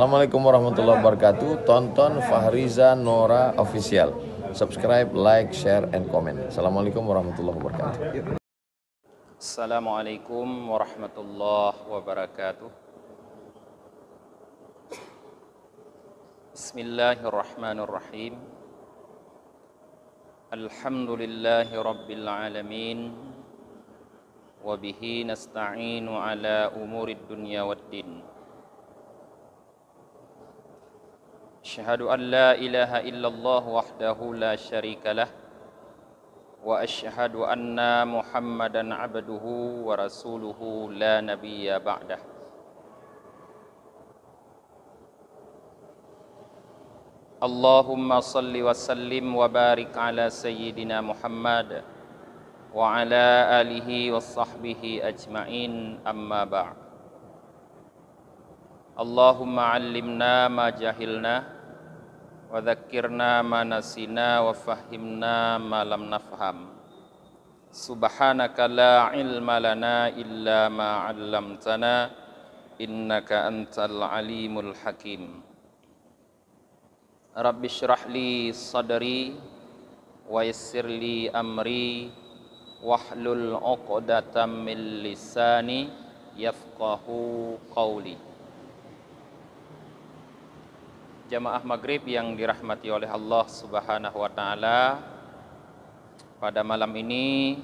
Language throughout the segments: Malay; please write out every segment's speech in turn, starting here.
Assalamualaikum warahmatullahi wabarakatuh. Tonton Fahriza Nora Official. Subscribe, like, share, and comment. Assalamualaikum warahmatullahi wabarakatuh. Assalamualaikum warahmatullahi wabarakatuh. Bismillahirrahmanirrahim. Alhamdulillahi rabbil alamin. Wabihi nasta'inu ala umurid dunya waddin. Asyhadu an la ilaha illallah wahdahu la syarika lah. Wa asyhadu anna Muhammadan abduhu wa rasuluhu la nabiyya ba'dah. Allahumma salli wa sallim wa barik ala sayyidina Muhammad wa ala alihi wa sahbihi ajma'in, amma ba'd. Allahumma allimna ma jahilna wa dhakkirna ma nasina wa fahimna ma lam nafham. Subhanaka la ilma lana illa ma 'allamtana innaka antal alimul hakim. Rabbi shrah li sadri wa yassir li amri wahlul 'uqdatam min lisani yafqahu qawli. Jamaah maghrib yang dirahmati oleh Allah Subhanahu wa ta'ala, pada malam ini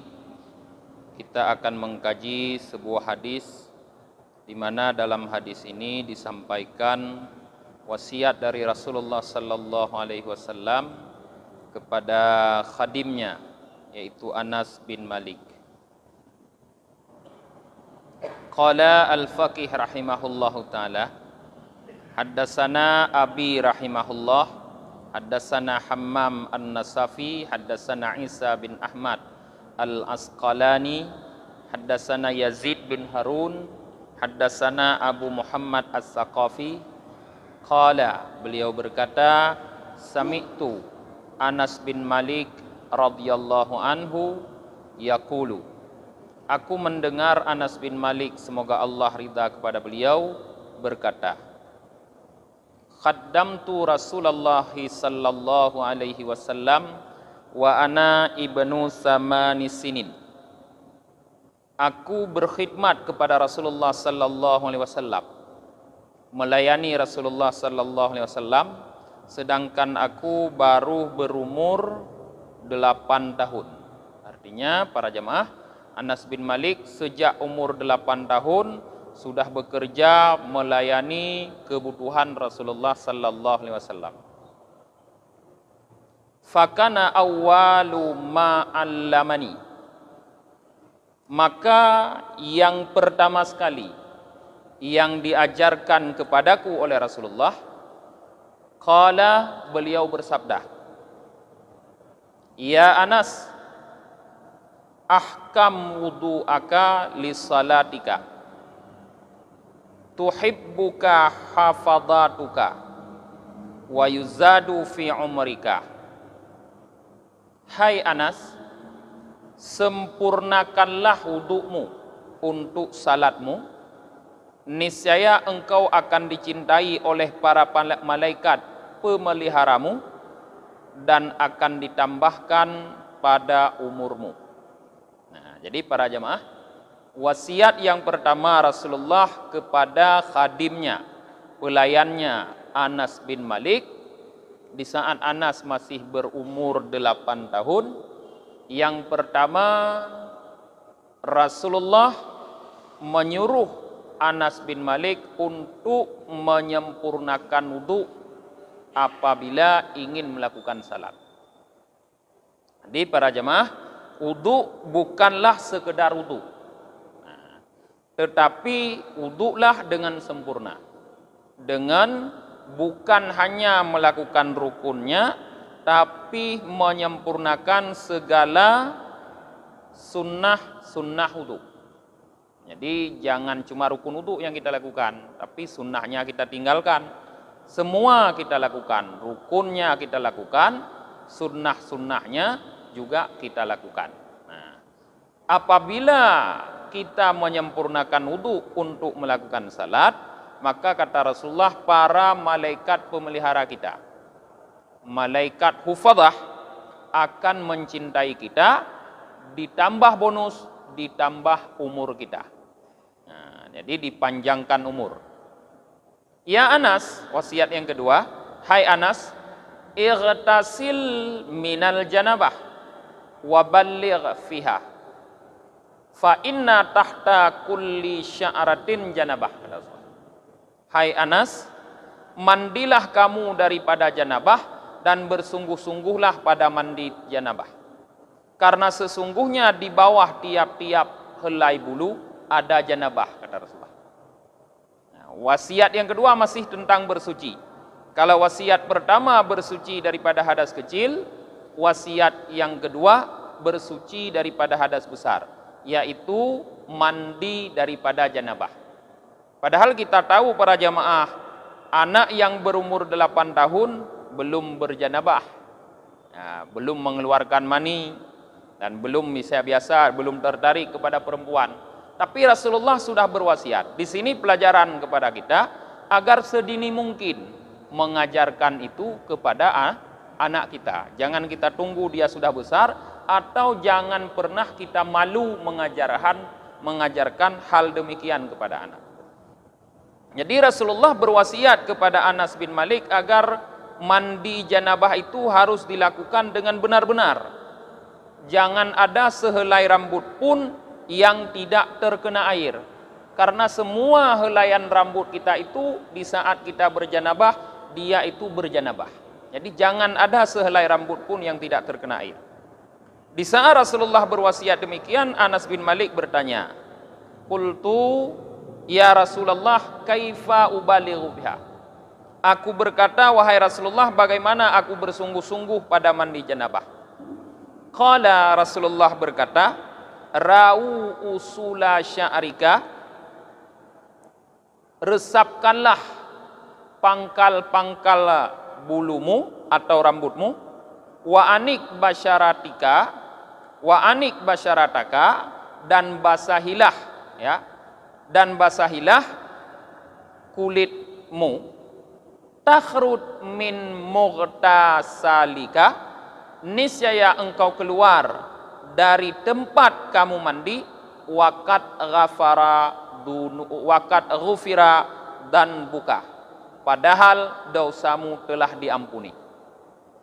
kita akan mengkaji sebuah hadis di mana dalam hadis ini disampaikan wasiat dari Rasulullah sallallahu alaihi wasallam kepada khadimnya, yaitu Anas bin Malik. Qala al-faqih rahimahullahu ta'ala, Haddasana Abi rahimahullah, Haddasana Hammam an-Nasafi, Haddasana Isa bin Ahmad al-Asqalani, Haddasana Yazid bin Harun, Haddasana Abu Muhammad as-Saqafi. Qala, beliau berkata, Sami'tu Anas bin Malik radhiyallahu anhu yaqulu, aku mendengar Anas bin Malik, semoga Allah ridha kepada beliau, berkata, Khaddamtu Rasulullah sallallahu alaihi wasallam wa ana ibnu samani sinin. Aku berkhidmat kepada Rasulullah sallallahu alaihi wasallam, melayani Rasulullah sallallahu alaihi wasallam sedangkan aku baru berumur 8 tahun. Artinya para jemaah, Anas bin Malik sejak umur 8 tahun sudah bekerja melayani kebutuhan Rasulullah sallallahu alaihi wasallam. Fakana awwalu ma 'allamani, maka yang pertama sekali yang diajarkan kepadaku oleh Rasulullah, qala, beliau bersabda, ya Anas, ahkam wudu'aka li salatika tuhibbuka hafadatuka wa yuzadu fi umrika. Hai Anas, sempurnakanlah wudu'mu untuk salatmu, niscaya engkau akan dicintai oleh para malaikat pemeliharamu dan akan ditambahkan pada umurmu. Nah, jadi para jemaah, wasiat yang pertama Rasulullah kepada khadimnya, pelayannya Anas bin Malik di saat Anas masih berumur 8 tahun. Yang pertama, Rasulullah menyuruh Anas bin Malik untuk menyempurnakan wudu apabila ingin melakukan salat. Jadi para jemaah, wudu bukanlah sekedar wudu, tetapi wudulah dengan sempurna, dengan bukan hanya melakukan rukunnya, tapi menyempurnakan segala sunnah wudu. Jadi jangan cuma rukun wudu yang kita lakukan, tapi sunnahnya kita tinggalkan. Semua kita lakukan, rukunnya kita lakukan, sunnahnya juga kita lakukan. Nah, apabila kita menyempurnakan wudu untuk melakukan salat, maka kata Rasulullah, para malaikat pemelihara kita, malaikat hufadah akan mencintai kita, ditambah bonus, ditambah umur kita. Nah, jadi dipanjangkan umur. Ya Anas, wasiat yang kedua, hai Anas, ightasil minal janabah wa balligh fiha, fa inna tahta kulli sya'ratin janabah. Hai Anas, mandilah kamu daripada janabah dan bersungguh-sungguhlah pada mandi janabah. Karena sesungguhnya di bawah tiap-tiap helai bulu ada janabah, kata Rasulullah. Nah, wasiat yang kedua masih tentang bersuci. Kalau wasiat pertama bersuci daripada hadas kecil, wasiat yang kedua bersuci daripada hadas besar, yaitu mandi daripada janabah. Padahal kita tahu para jamaah, anak yang berumur 8 tahun belum berjanabah, belum mengeluarkan mani, dan belum biasa belum tertarik kepada perempuan. Tapi Rasulullah sudah berwasiat. Di sini pelajaran kepada kita agar sedini mungkin mengajarkan itu kepada anak kita. Jangan kita tunggu dia sudah besar, atau jangan pernah kita malu mengajarkan hal demikian kepada anak. Jadi Rasulullah berwasiat kepada Anas bin Malik agar mandi janabah itu harus dilakukan dengan benar-benar. Jangan ada sehelai rambut pun yang tidak terkena air. Karena semua helaian rambut kita itu di saat kita berjanabah, dia itu berjanabah. Jadi jangan ada sehelai rambut pun yang tidak terkena air. Di saat Rasulullah berwasiat demikian, Anas bin Malik bertanya, "Qultu ya Rasulullah, kaifa ubalighu biha?" Aku berkata, wahai Rasulullah, bagaimana aku bersungguh-sungguh pada mandi janabah? Qala, Rasulullah berkata, ra'u usula sya'rika, resapkanlah pangkal-pangkal bulumu atau rambutmu, wa anik basyarataka, dan basahilah, ya, dan basahilah kulitmu, takhrud min mughtasalika, niscaya engkau keluar dari tempat kamu mandi, wakat ghufira dan buka, padahal dosamu telah diampuni.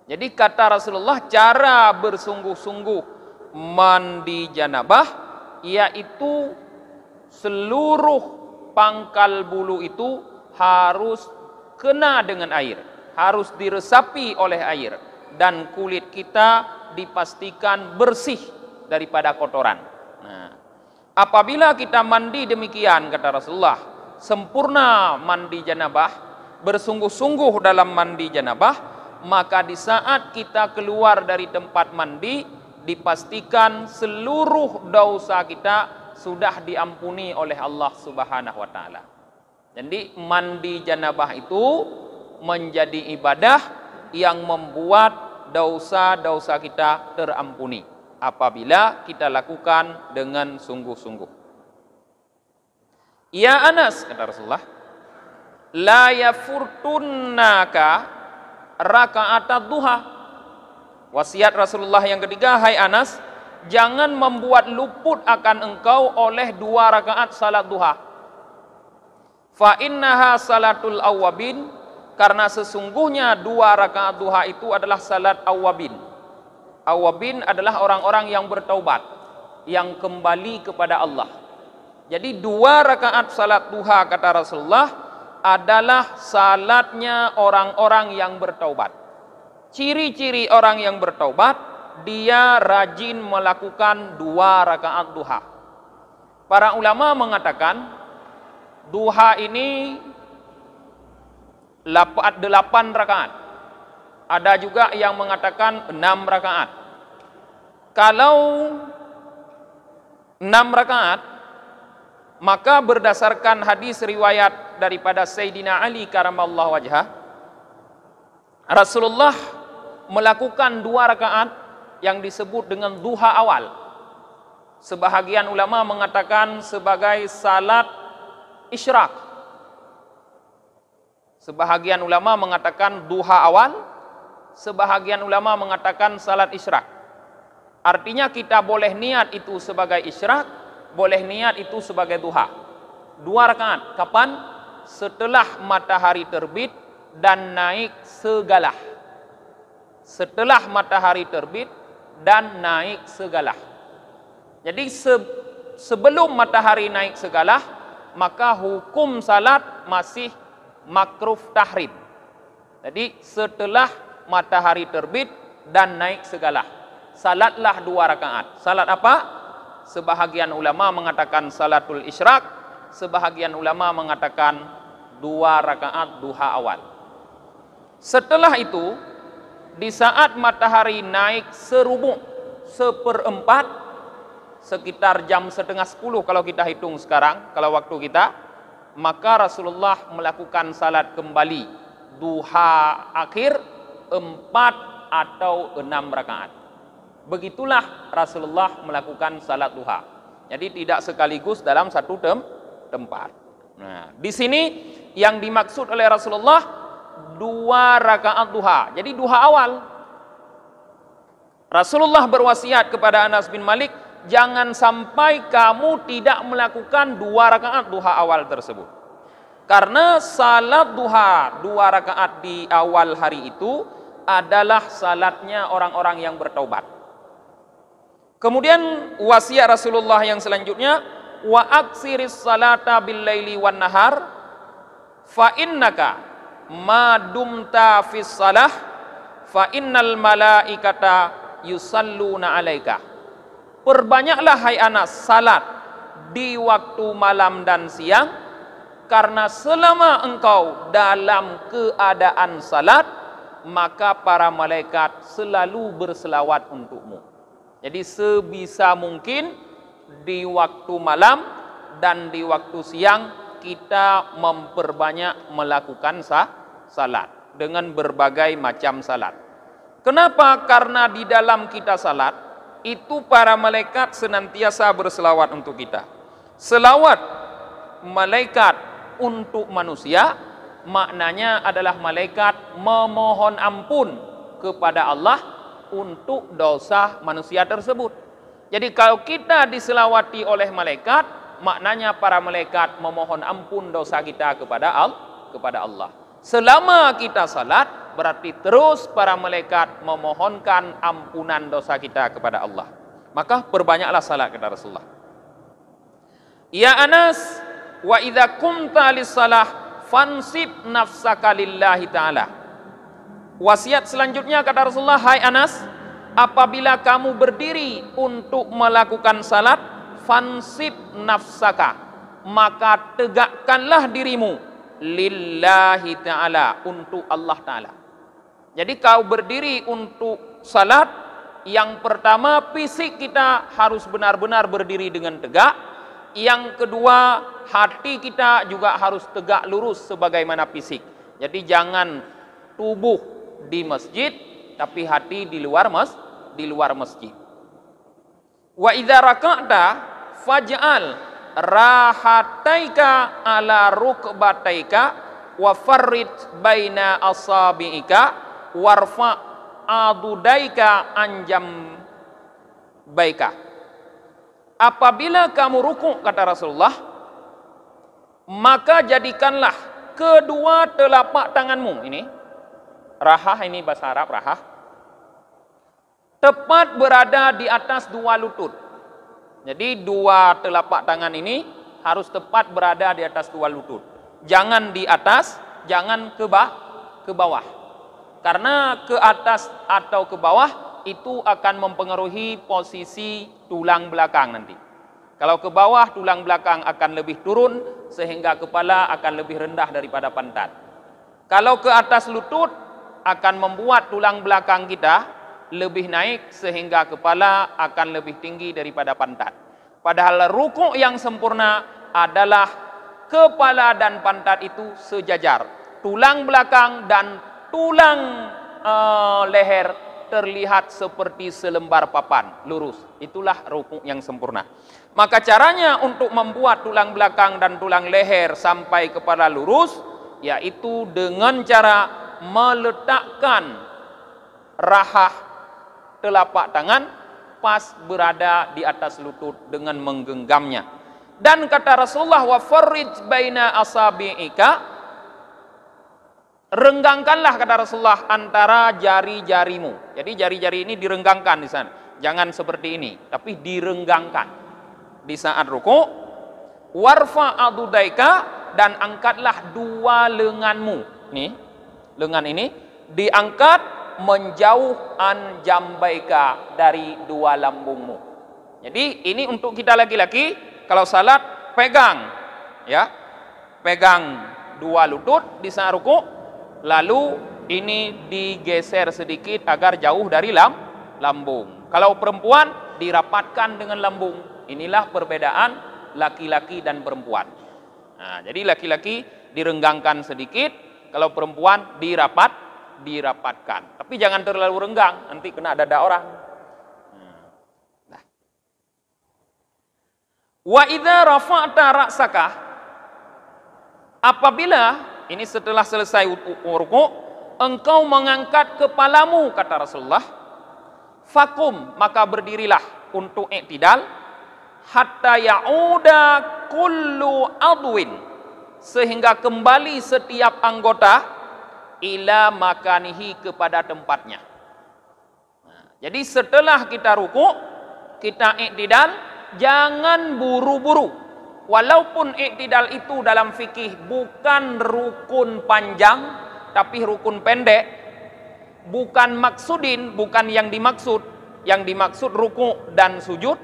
Jadi kata Rasulullah, cara bersungguh-sungguh mandi janabah yaitu seluruh pangkal bulu itu harus kena dengan air, harus diresapi oleh air, dan kulit kita dipastikan bersih daripada kotoran. Nah, apabila kita mandi demikian, kata Rasulullah, sempurna mandi janabah, bersungguh-sungguh dalam mandi janabah, maka di saat kita keluar dari tempat mandi, dipastikan seluruh dosa kita sudah diampuni oleh Allah Subhanahu wa taala. Jadi mandi janabah itu menjadi ibadah yang membuat dosa-dosa kita terampuni apabila kita lakukan dengan sungguh-sungguh. Ya Anas, kata Rasulullah, la yafurtunnaka raka'atad duha. Wasiat Rasulullah yang ketiga, hai Anas, jangan membuat luput akan engkau oleh 2 rakaat salat duha. Fa innaha salatul awwabin, karena sesungguhnya 2 rakaat duha itu adalah salat awwabin. Awwabin adalah orang-orang yang bertaubat, yang kembali kepada Allah. Jadi 2 rakaat salat duha, kata Rasulullah, adalah salatnya orang-orang yang bertaubat. Ciri-ciri orang yang bertaubat, dia rajin melakukan 2 rakaat duha. Para ulama mengatakan duha ini 8 rakaat. Ada juga yang mengatakan 6 rakaat. Kalau 6 rakaat, maka berdasarkan hadis riwayat daripada Sayyidina Ali karamallahu wajhah, Rasulullah melakukan 2 rakaat yang disebut dengan duha awal. Sebahagian ulama mengatakan sebagai salat isyraq. Sebahagian ulama mengatakan duha awal, sebahagian ulama mengatakan salat isyraq. Artinya kita boleh niat itu sebagai isyraq, boleh niat itu sebagai duha. 2 rakaat. Kapan? Setelah matahari terbit dan naik segalah. Setelah matahari terbit dan naik segalah. Jadi sebelum matahari naik segalah, maka hukum salat masih makruh tahrim. Jadi setelah matahari terbit dan naik segalah, salatlah 2 rakaat. Salat apa? Sebahagian ulama mengatakan salatul isyraq, sebahagian ulama mengatakan 2 rakaat duha awal. Setelah itu, di saat matahari naik serubuk 1/4, sekitar jam 9:30 kalau kita hitung sekarang, kalau waktu kita, maka Rasulullah melakukan salat kembali duha akhir 4 atau 6 rakaat. Begitulah Rasulullah melakukan salat duha. Jadi tidak sekaligus dalam satu tempat. Nah, di sini yang dimaksud oleh Rasulullah 2 rakaat duha. Jadi duha awal. Rasulullah berwasiat kepada Anas bin Malik, jangan sampai kamu tidak melakukan 2 rakaat duha awal tersebut. Karena salat duha 2 rakaat di awal hari itu adalah salatnya orang-orang yang bertaubat. Kemudian wasiat Rasulullah yang selanjutnya, wa aksiris salata bil laili wan nahar fa innaka ma dumta fis salah fa innal malaikata yusalluna alaika. Perbanyaklah hai Anas salat di waktu malam dan siang, karena selama engkau dalam keadaan salat, maka para malaikat selalu berselawat untukmu. Jadi sebisa mungkin di waktu malam dan di waktu siang kita memperbanyak melakukan salat dengan berbagai macam salat. Kenapa? Karena di dalam kita salat itu para malaikat senantiasa berselawat untuk kita. Selawat malaikat untuk manusia maknanya adalah malaikat memohon ampun kepada Allah untuk dosa manusia tersebut. Jadi kalau kita diselawati oleh malaikat, maknanya para malaikat memohon ampun dosa kita kepada Allah. Selama kita salat, berarti terus para malaikat memohonkan ampunan dosa kita kepada Allah. Maka perbanyaklah salat kata Rasulullah. Ya Anas, wa idza qumta lis-salah fansib nafsaka lillahi ta'ala. Wasiat selanjutnya kata Rasulullah, hai Anas, apabila kamu berdiri untuk melakukan salat, fansib nafsaka, maka tegakkanlah dirimu lillahi ta'ala, untuk Allah ta'ala. Jadi kau berdiri untuk salat, yang pertama fisik kita harus benar-benar berdiri dengan tegak. Yang kedua, hati kita juga harus tegak lurus sebagaimana fisik. Jadi jangan tubuh di masjid tapi hati di luar masjid. Wa idza raka'ta faj'al rahataika ala rukbataika wa farrid baina asabi'ika warfa adudaika anjam baika. Apabila kamu rukuk kata Rasulullah, maka jadikanlah kedua telapak tanganmu ini, rahah ini bahasa Arab, rahah, tepat berada di atas 2 lutut. Jadi 2 telapak tangan ini harus tepat berada di atas 2 lutut. Jangan di atas, jangan ke bawah. Karena ke atas atau ke bawah itu akan mempengaruhi posisi tulang belakang nanti. Kalau ke bawah, tulang belakang akan lebih turun sehingga kepala akan lebih rendah daripada pantat. Kalau ke atas lutut akan membuat tulang belakang kita lebih naik sehingga kepala akan lebih tinggi daripada pantat. Padahal rukuk yang sempurna adalah kepala dan pantat itu sejajar. Tulang belakang dan tulang leher terlihat seperti selembar papan lurus. Itulah rukuk yang sempurna. Maka caranya untuk membuat tulang belakang dan tulang leher sampai kepala lurus, yaitu dengan cara meletakkan rahah telapak tangan pas berada di atas lutut dengan menggenggamnya. Dan kata Rasulullah, wa farrij baina asabi'ika, renggangkanlah kata Rasulullah antara jari-jarimu. Jadi jari-jari ini direnggangkan di sana. Jangan seperti ini, tapi direnggangkan di saat ruku. Warfa adudaika, dan angkatlah dua lenganmu. Nih, lengan ini diangkat menjauh an jambaika, dari dua lambungmu. Jadi ini untuk kita laki-laki, kalau salat pegang, ya, pegang dua lutut di saat ruku, lalu ini digeser sedikit agar jauh dari lambung. Kalau perempuan dirapatkan dengan lambung. Inilah perbedaan laki-laki dan perempuan. Nah, jadi laki-laki direnggangkan sedikit, kalau perempuan dirapatkan. Tapi jangan terlalu renggang, nanti kena dada orang. Nah. Wa idza rafa'ta ra'saka, apabila ini setelah selesai ruku, engkau mengangkat kepalamu kata Rasulullah, fakum, maka berdirilah untuk i'tidal, hatta ya'uda kullu adwin, sehingga kembali setiap anggota ila makanihi, kepada tempatnya. Nah, jadi setelah kita ruku, kita i'tidal, jangan buru-buru. Walaupun i'tidal itu dalam fikih bukan rukun panjang, tapi rukun pendek, bukan maksudin, bukan yang dimaksud. Yang dimaksud ruku dan sujud,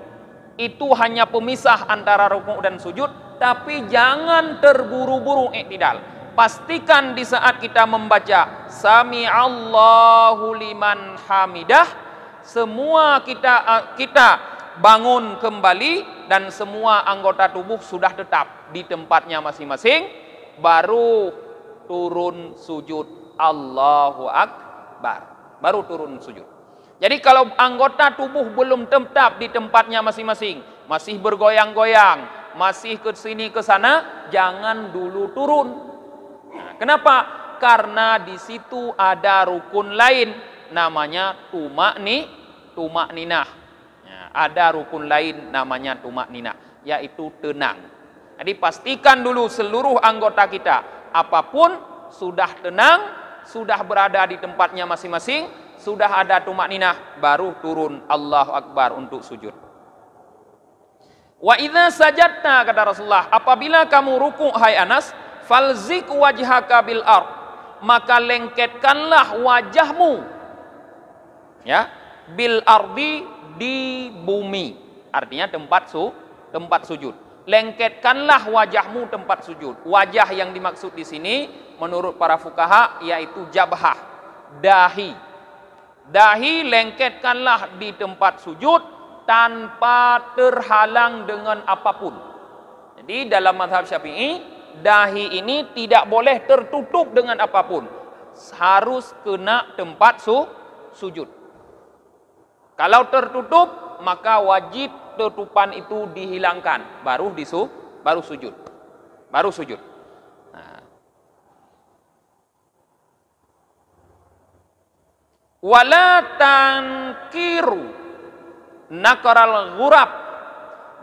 itu hanya pemisah antara ruku dan sujud, tapi jangan terburu-buru i'tidal. Pastikan di saat kita membaca Sami'allahu liman hamidah, semua kita bangun kembali dan semua anggota tubuh sudah tetap di tempatnya masing-masing, baru turun sujud Allahu Akbar, baru turun sujud. Jadi kalau anggota tubuh belum tetap di tempatnya masing-masing, masih bergoyang-goyang, masih ke sini ke sana, jangan dulu turun. Nah, kenapa? Karena di situ ada rukun lain, namanya tumakninah. Ya, ada rukun lain namanya tumakninah, yaitu tenang. Jadi pastikan dulu seluruh anggota kita, apapun sudah tenang, sudah berada di tempatnya masing-masing, sudah ada tumakninah, baru turun Allahu Akbar untuk sujud. Wa idza sajadta, kata Rasulullah, apabila kamu ruku hai Anas, falzik wajhaka bil ard, maka lengketkanlah wajahmu, ya, bil ardi, di bumi, artinya tempat sujud. Lengketkanlah wajahmu tempat sujud. Wajah yang dimaksud di sini menurut para fuqaha yaitu jabhah, dahi. Dahi lengketkanlah di tempat sujud tanpa terhalang dengan apapun. Jadi dalam mazhab Syafi'i, dahi ini tidak boleh tertutup dengan apapun, harus kena tempat sujud. Kalau tertutup, maka wajib tutupan itu dihilangkan, baru sujud. Nah. Wala tankiru nakaral ghurab,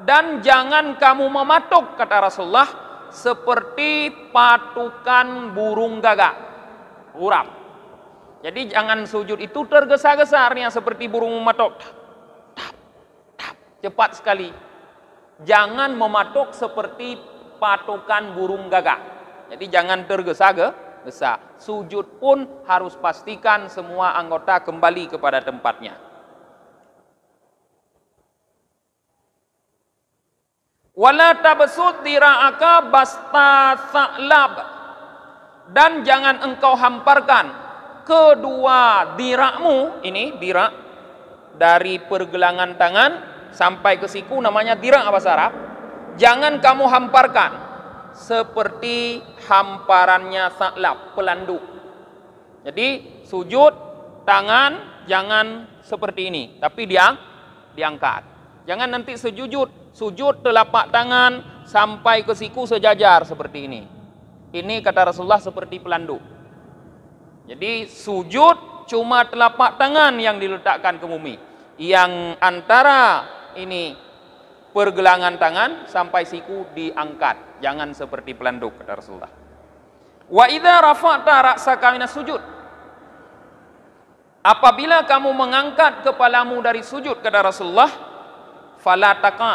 dan jangan kamu mematuk, kata Rasulullah, seperti patukan burung gagak, ghurab. Jadi jangan sujud itu tergesa-gesarnya seperti burung mematuk, cepat sekali. Jangan mematuk seperti patukan burung gagak. Jadi jangan tergesa-gesa. Sujud pun harus pastikan semua anggota kembali kepada tempatnya. Wala tabsut dira'aka basta sa'lab, dan jangan engkau hamparkan kedua dirakmu, ini dirak dari pergelangan tangan sampai ke siku namanya dirak bahasa Arab. Jangan kamu hamparkan seperti hamparannya sa'lab, pelanduk. Jadi sujud tangan jangan seperti ini, tapi diangkat. Jangan nanti sujud telapak tangan sampai ke siku sejajar seperti ini. Ini kata Rasulullah seperti pelanduk. Jadi sujud cuma telapak tangan yang diletakkan ke bumi. Yang antara ini pergelangan tangan sampai siku diangkat. Jangan seperti pelanduk, kata Rasulullah. Wa idza rafa'ta ra'saka minas sujud. Apabila kamu mengangkat kepalamu dari sujud, kata Rasulullah, fala taqa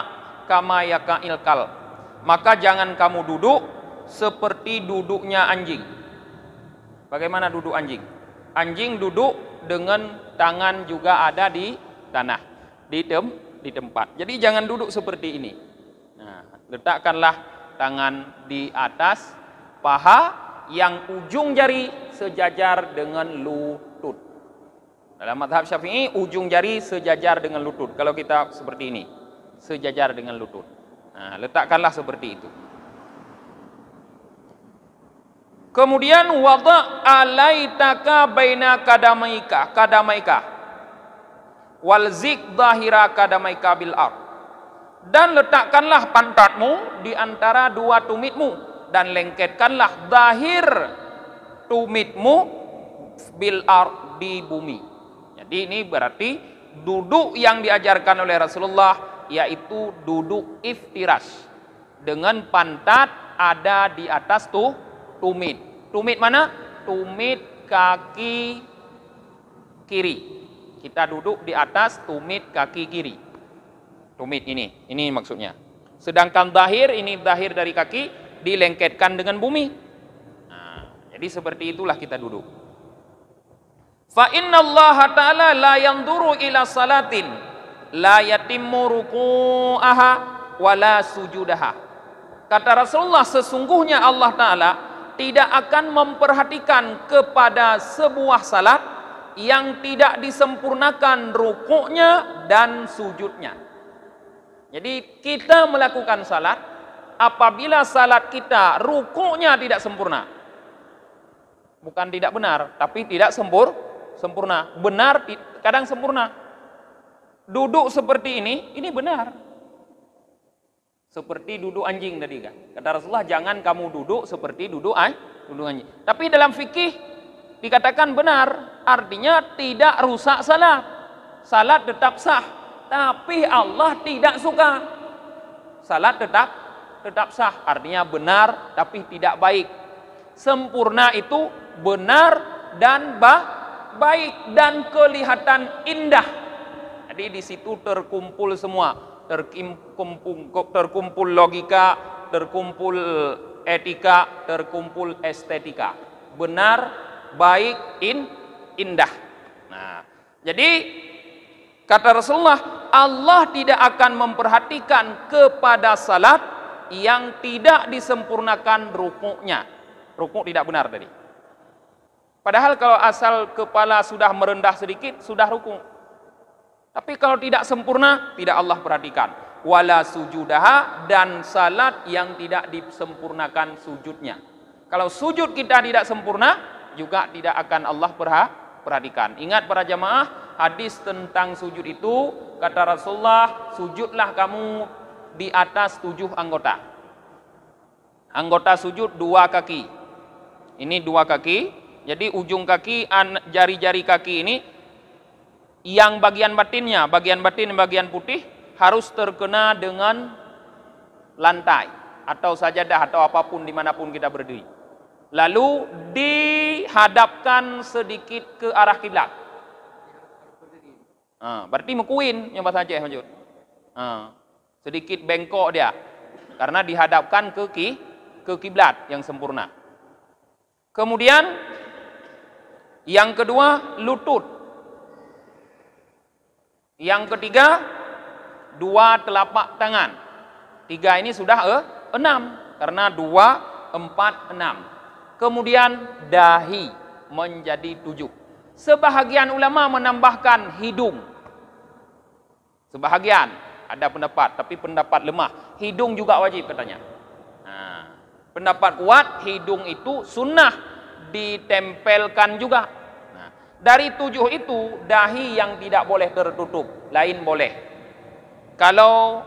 kama yaqa'il kal. Maka jangan kamu duduk seperti duduknya anjing. Bagaimana duduk anjing? Anjing duduk dengan tangan juga ada di tanah, di tempat. Jadi jangan duduk seperti ini. Nah, letakkanlah tangan di atas paha yang ujung jari sejajar dengan lutut. Dalam mazhab Syafi'i, ujung jari sejajar dengan lutut. Kalau kita seperti ini, sejajar dengan lutut. Nah, letakkanlah seperti itu. Kemudian wada' alaitaka baina kadamaika wal zik dhahira kadamaika bil ard. Dan letakkanlah pantatmu di antara dua tumitmu dan lengketkanlah zahir tumitmu bil ard, di bumi. Jadi ini berarti duduk yang diajarkan oleh Rasulullah yaitu duduk iftirash dengan pantat ada di atas tumit. Tumit mana? Tumit kaki kiri. Kita duduk di atas tumit kaki kiri. Tumit ini maksudnya. Sedangkan zahir, ini zahir dari kaki dilengketkan dengan bumi. Nah, jadi seperti itulah kita duduk. Fa innallaha ta'ala la yanzuru ila salatin la yatimmu ruku'aha wala sujudaha. Kata Rasulullah, sesungguhnya Allah Ta'ala tidak akan memperhatikan kepada sebuah salat yang tidak disempurnakan rukuknya dan sujudnya. Jadi kita melakukan salat, apabila salat kita rukuknya tidak sempurna, bukan tidak benar, tapi tidak sempurna. Benar kadang sempurna. Duduk seperti ini benar. Seperti duduk anjing tadi kan. Kata Rasulullah, jangan kamu duduk seperti duduk anjing. Tapi dalam fikih dikatakan benar, artinya tidak rusak salat. Salat tetap sah, tapi Allah tidak suka. Salat tetap sah, artinya benar tapi tidak baik. Sempurna itu benar dan baik dan kelihatan indah. Jadi di situ terkumpul semua. Terkumpul logika, terkumpul etika, terkumpul estetika. Benar, baik, indah. Nah, jadi kata Rasulullah, Allah tidak akan memperhatikan kepada salat yang tidak disempurnakan rukuknya. Rukuk tidak benar tadi. Padahal kalau asal kepala sudah merendah sedikit, sudah rukuk. Tapi kalau tidak sempurna, tidak Allah perhatikan. Wala sujudaha, dan salat yang tidak disempurnakan sujudnya. Kalau sujud kita tidak sempurna, juga tidak akan Allah perhatikan. Ingat para jamaah, hadis tentang sujud itu, kata Rasulullah, sujudlah kamu di atas 7 anggota. Anggota sujud 2 kaki. Ini 2 kaki. Jadi ujung kaki, jari-jari kaki ini, yang bagian batinnya, bagian batin dan bagian putih harus terkena dengan lantai atau sajadah atau apapun dimanapun kita berdiri. Lalu dihadapkan sedikit ke arah kiblat. Berarti mekuin yang bahasa Aceh lanjut. Sedikit bengkok dia karena dihadapkan ke kiblat yang sempurna. Kemudian yang kedua lutut. Yang ketiga 2 telapak tangan. 3 ini sudah 6 karena 2, 4, 6. Kemudian dahi menjadi 7. Sebahagian ulama menambahkan hidung. Sebahagian ada pendapat, tapi pendapat lemah. Hidung juga wajib katanya. Pendapat kuat hidung itu sunnah ditempelkan juga. Dari 7 itu, dahi yang tidak boleh tertutup, lain boleh. Kalau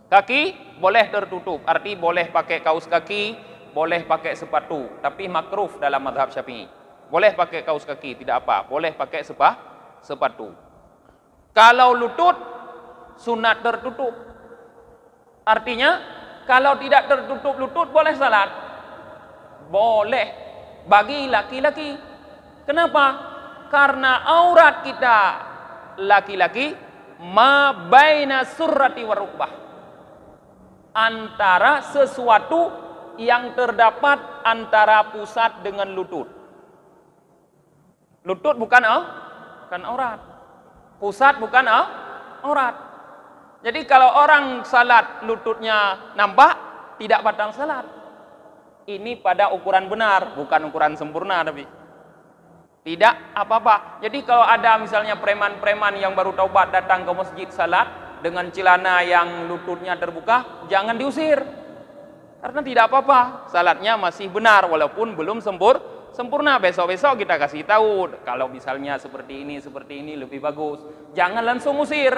kaki boleh tertutup, arti boleh pakai kaus kaki, boleh pakai sepatu, tapi makruh dalam mazhab Syafi'i. Boleh pakai kaus kaki, tidak apa. Boleh pakai sepatu. Kalau lutut, sunat tertutup. Artinya, kalau tidak tertutup lutut, boleh salat. Boleh. Bagi laki-laki. Kenapa? Karena aurat kita laki-laki ma baina surrati wa rukbah, antara sesuatu yang terdapat antara pusat dengan lutut. Lutut bukan aurat. Pusat bukan aurat. Jadi kalau orang salat lututnya nampak, tidak batal salat. Ini pada ukuran benar, bukan ukuran sempurna tapi. Tidak apa-apa. Jadi kalau ada misalnya preman-preman yang baru taubat datang ke masjid salat dengan celana yang lututnya terbuka, jangan diusir. Karena tidak apa-apa, salatnya masih benar walaupun belum sempurna. Besok-besok kita kasih tahu kalau misalnya seperti ini lebih bagus. Jangan langsung usir.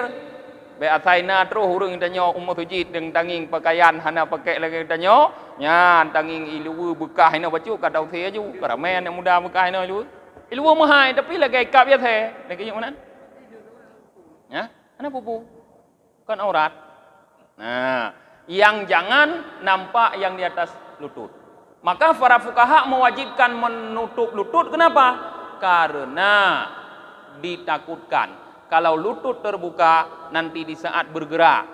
Beataina terus hurung tanyo umur tujid deng tanging pakaian hana pakai lagi tanyo. Nya tanging ilu bekah hina bacu kadau the aju. Karamen yang muda bekah hina aju. Ilu mahai tapi lagi kap ya the. Lagi nyuk manan? Ya, ana pupu. Kan aurat. Nah, yang jangan nampak yang di atas lutut. Maka para fuqaha mewajibkan menutup lutut. Kenapa? Karena ditakutkan kalau lutut terbuka nanti di saat bergerak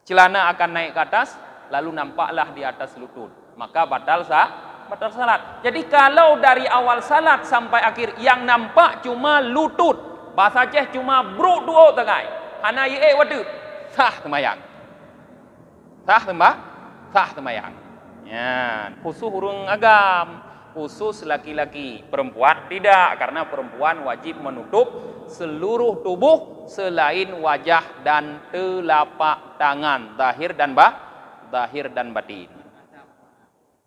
celana akan naik ke atas lalu nampaklah di atas lutut, maka batal salat. Jadi kalau dari awal salat sampai akhir yang nampak cuma lutut, bahasa Aceh cuma bruk duo tegai hana ye wadu sah temayang. Ya, khusus hurung agam, khusus laki-laki. Perempuan tidak, karena perempuan wajib menutup seluruh tubuh selain wajah dan telapak tangan, zahir dan batin.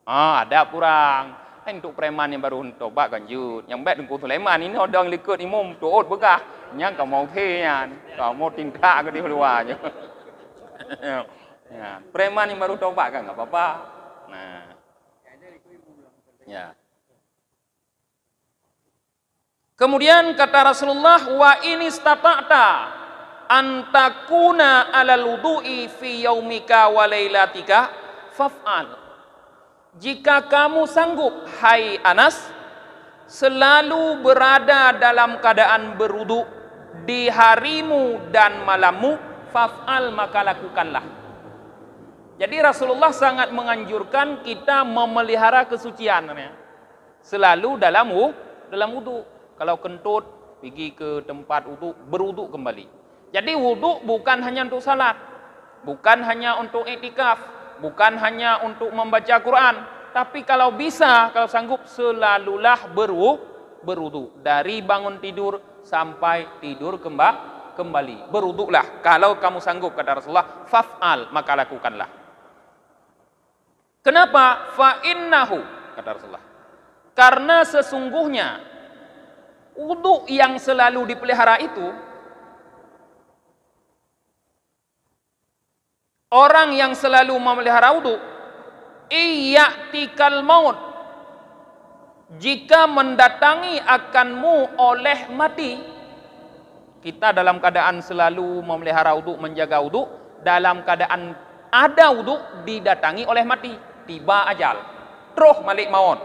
Ada kurang. Untuk preman yang baru tobat ganjut, yang baik Tengku Sulaiman ini orang likut imum tuut begah, yang kau mau teyan, kau mau tinta ke di luar aja. Ya, preman yang baru tobat kan enggak apa-apa. Nah. Ya. Kemudian kata Rasulullah, wa ini istata'ta antakuna alal wudu'i fi yaumika wa lailatika faf'al. Jika kamu sanggup, hai Anas, selalu berada dalam keadaan berwudu di harimu dan malammu, faf'al, maka lakukanlah. Jadi Rasulullah sangat menganjurkan kita memelihara kesucian selalu dalam wudu. Kalau kentut pergi ke tempat wudu, berwudu kembali. Jadi wudu bukan hanya untuk salat, bukan hanya untuk iktikaf, bukan hanya untuk membaca Quran, tapi kalau bisa, kalau sanggup, selalulah berwudu dari bangun tidur sampai tidur kembali. Berwudulah kalau kamu sanggup, kata Rasulullah, faf'al, maka lakukanlah. Kenapa? Fa'innahu, kata Rasulullah, karena sesungguhnya wudu yang selalu dipelihara itu, orang yang selalu memelihara wudu, iya'tikal maut, jika mendatangi akanmu oleh mati. Kita dalam keadaan selalu memelihara wudu, menjaga wudu, dalam keadaan ada wudu didatangi oleh mati. Tiba ajal, terus malik maut.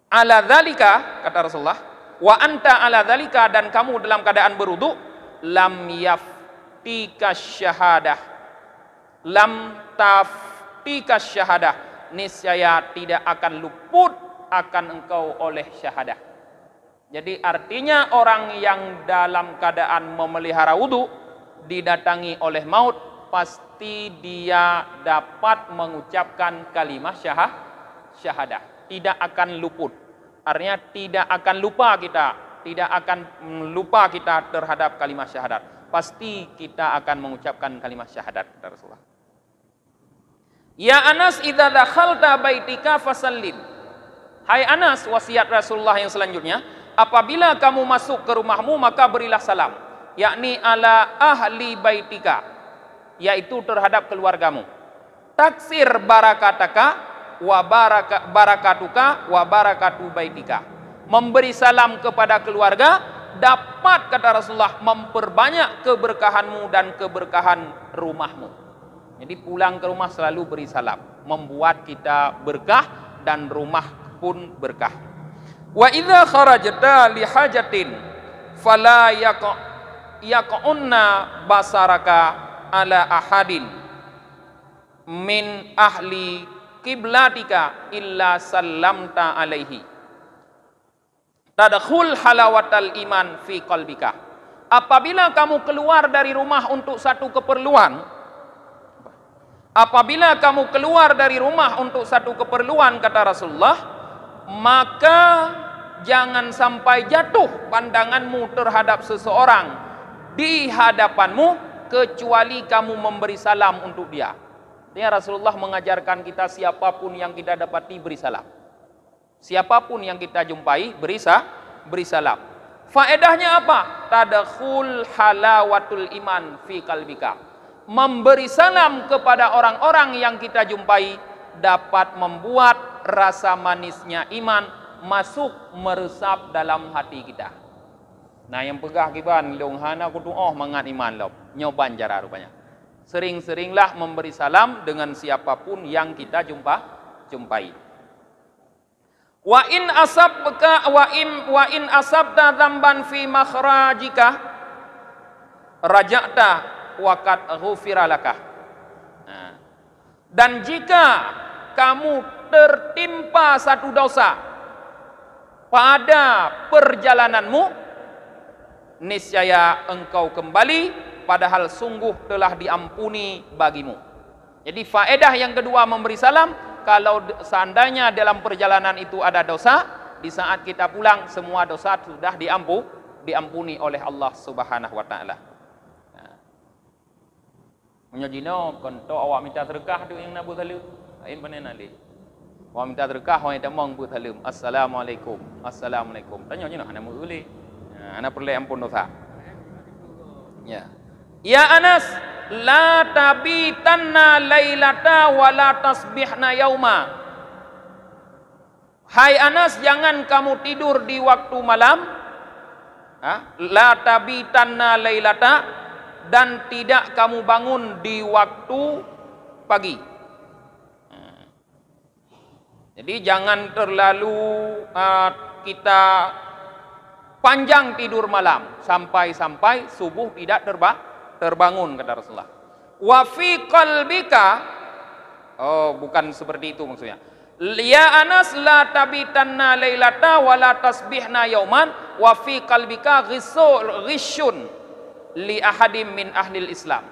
Ala dzalika, kata Rasulullah, wa anta ala dzalika, dan kamu dalam keadaan berwudu, lam yaftika syahadah, lam taftika syahadah, niscaya tidak akan luput akan engkau oleh syahadah. Jadi artinya orang yang dalam keadaan memelihara wudu didatangi oleh maut, pasti dia dapat mengucapkan kalimat syahadah, tidak akan luput. Artinya tidak akan lupa kita, tidak akan lupa kita terhadap kalimat syahadat. Pasti kita akan mengucapkan kalimat syahadat, kata Rasulullah. Ya Anas, idza dakhalta baitika fasallim. Hai Anas, wasiat Rasulullah yang selanjutnya, apabila kamu masuk ke rumahmu maka berilah salam, yakni ala ahli baitika, yaitu terhadap keluargamu. Taksir barakataka wa barakatuka wa barakatu baitika. Memberi salam kepada keluarga dapat, kata Rasulullah, memperbanyak keberkahanmu dan keberkahan rumahmu. Jadi pulang ke rumah selalu beri salam, membuat kita berkah dan rumah pun berkah. Wa idza kharajta li hajatin fala yaqunna basaraka ala ahadin min ahli qiblatika illa sallamta alaihi. Tadkhul halawatal iman fi qalbika. Apabila kamu keluar dari rumah untuk satu keperluan, kata Rasulullah, maka jangan sampai jatuh pandanganmu terhadap seseorang di hadapanmu kecuali kamu memberi salam untuk dia. Ya, Rasulullah mengajarkan kita siapapun yang kita dapati beri salam. Siapapun yang kita jumpai beri salam. Faedahnya apa? Tadkhul halawatul iman fi qalbika. Memberi salam kepada orang-orang yang kita jumpai dapat membuat rasa manisnya iman masuk meresap dalam hati kita. Nah, yang pegah kiban long hana kudu mangat iman lop. Nyoban cara rupanya. Sering-seringlah memberi salam dengan siapapun yang kita jumpai. Wa in asabta dzamban fi makhrajika raja'ta wa qad ghufira laka. Nah, dan jika kamu tertimpa satu dosa pada perjalananmu, niscaya engkau kembali padahal sungguh telah diampuni bagimu. Jadi faedah yang kedua memberi salam, kalau seandainya dalam perjalanan itu ada dosa, di saat kita pulang semua dosa sudah diampuni oleh Allah Subhanahu wa taala. Menyajino konto awak minta terkah tu yang nak buat salam. Ain panen ali. Awak minta terkah awak tak mong buat salam. Assalamualaikum. Assalamualaikum. Tanya jino ana mu uli. Ana perlu ampun dosa. Ya. Ya Anas, la tabitanna lailata wa la tasbihna yauma. Hai Anas, jangan kamu tidur di waktu malam. La tabitanna lailata, dan tidak kamu bangun di waktu pagi. Jadi jangan terlalu kita panjang tidur malam sampai subuh tidak terbangun, kata Rasulullah. Wa fi qalbika, bukan seperti itu maksudnya. Ya Anas, la tabitanna lailata wa la tasbihna yauman wa fi qalbika ghishun li ahadim min ahlil Islam.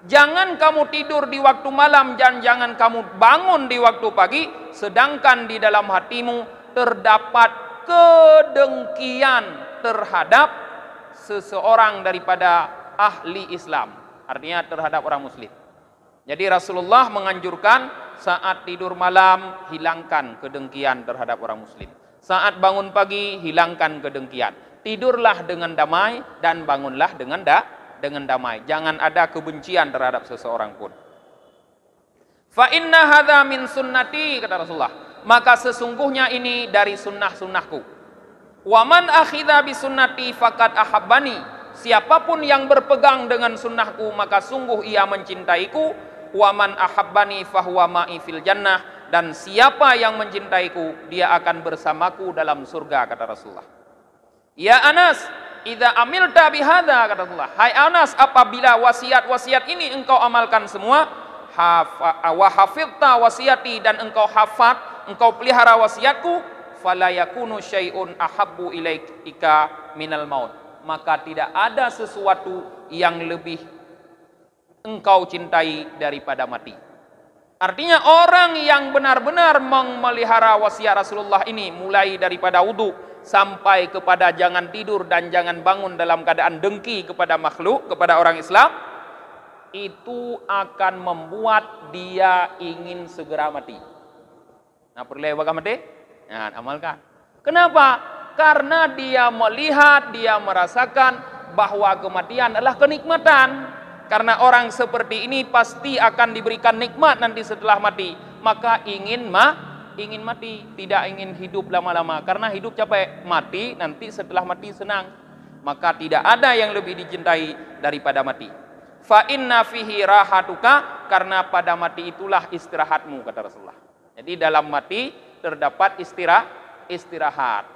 Jangan kamu tidur di waktu malam dan jangan kamu bangun di waktu pagi sedangkan di dalam hatimu terdapat kedengkian terhadap seseorang daripada ahli Islam, artinya terhadap orang muslim. Jadi Rasulullah menganjurkan saat tidur malam hilangkan kedengkian terhadap orang muslim. Saat bangun pagi hilangkan kedengkian. Tidurlah dengan damai dan bangunlah dengan damai. Jangan ada kebencian terhadap seseorang pun. Fa inna hadza min sunnati, kata Rasulullah. Maka sesungguhnya ini dari sunnah-sunnahku. Wa man akhidha bi sunnati faqad ahabbani. Siapapun yang berpegang dengan sunnahku maka sungguh ia mencintaiku. Wa man ahabbani fahuwa ma'i fil jannah, dan siapa yang mencintaiku dia akan bersamaku dalam surga, kata Rasulullah. Ya Anas, idza amilta bihadza, kata Rasulullah. Hai Anas, apabila wasiat-wasiat ini engkau amalkan semua, wa hafidta wasiati, dan engkau hafat, engkau pelihara wasiatku, fala yakunu syai'un ahabbu ilaika minal maut. Maka tidak ada sesuatu yang lebih engkau cintai daripada mati. Artinya orang yang benar-benar memelihara wasiat Rasulullah ini, mulai daripada wudu sampai kepada jangan tidur dan jangan bangun dalam keadaan dengki kepada makhluk, kepada orang Islam, itu akan membuat dia ingin segera mati. Nah, perlu bakal mati? Nah, amalkan. Kenapa? Karena dia melihat, dia merasakan bahwa kematian adalah kenikmatan. Karena orang seperti ini pasti akan diberikan nikmat nanti setelah mati. Maka ingin mati, tidak ingin hidup lama-lama. Karena hidup capek, mati nanti setelah mati senang. Maka tidak ada yang lebih dicintai daripada mati. Fa inna fihi rahatuka, karena pada mati itulah istirahatmu, kata Rasulullah. Jadi dalam mati terdapat istirahat.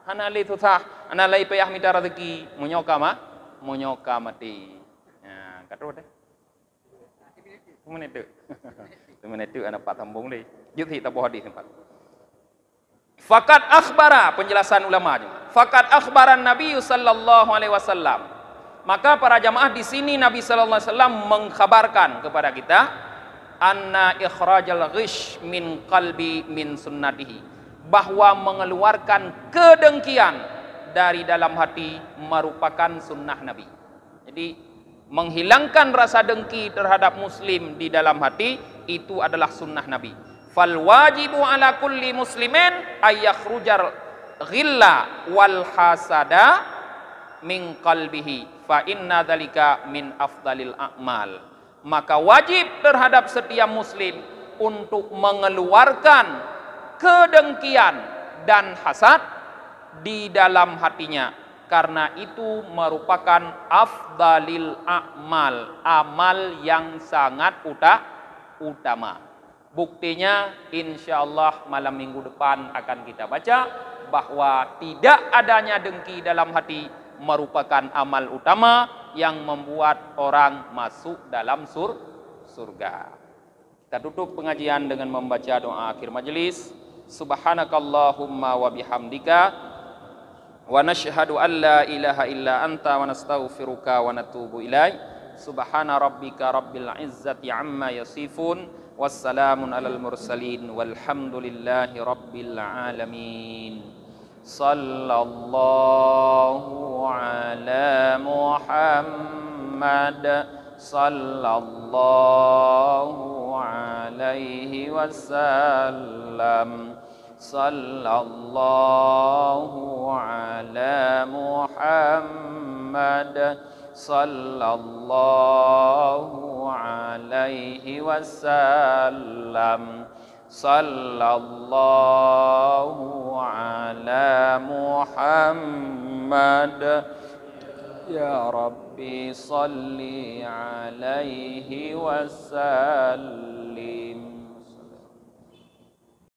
Hanali tutah, analai payah minta rezeki, munyoka mati. Nah, kata deh. Menit itu anak Pak Tambung deh. Yuthi tabuh hadis tempat. Fakat akhbara, penjelasan ulama. Fakat akhbaran Nabi sallallahu alaihi wasallam. Maka para jamaah di sini Nabi sallallahu alaihi wasallam mengkhabarkan kepada kita anna ikhrajal ghish min qalbi min sunnatihi, bahwa mengeluarkan kedengkian dari dalam hati merupakan sunnah Nabi. Jadi menghilangkan rasa dengki terhadap muslim di dalam hati itu adalah sunnah Nabi. Fal wajibu ala kulli muslimin ayyakhrujar ghilla wal hasada min qalbihi fa inna dzalika min afdalil a'mal. Maka wajib terhadap setiap muslim untuk mengeluarkan kedengkian dan hasad di dalam hatinya, karena itu merupakan afdalil a'mal, amal yang sangat utama. Buktinya insyaallah malam minggu depan akan kita baca bahwa tidak adanya dengki dalam hati merupakan amal utama yang membuat orang masuk dalam surga. Kita tutup pengajian dengan membaca doa akhir majelis. Subhanakallahumma wa bihamdika wa nashhadu an la ilaha illa anta wa nastaghfiruka wa natubu ilaik. Subhana rabbika rabbil izzati amma yasifun. Wassalamun alal mursalin walhamdulillahi rabbil alamin. Sallallahu ala Muhammad sallallahu alaihi wasallam. Sallallahu ala Muhammad sallallahu alaihi wasallam. Sallallahu ala Muhammad. Ya Rabbi salli alaihi wasallam.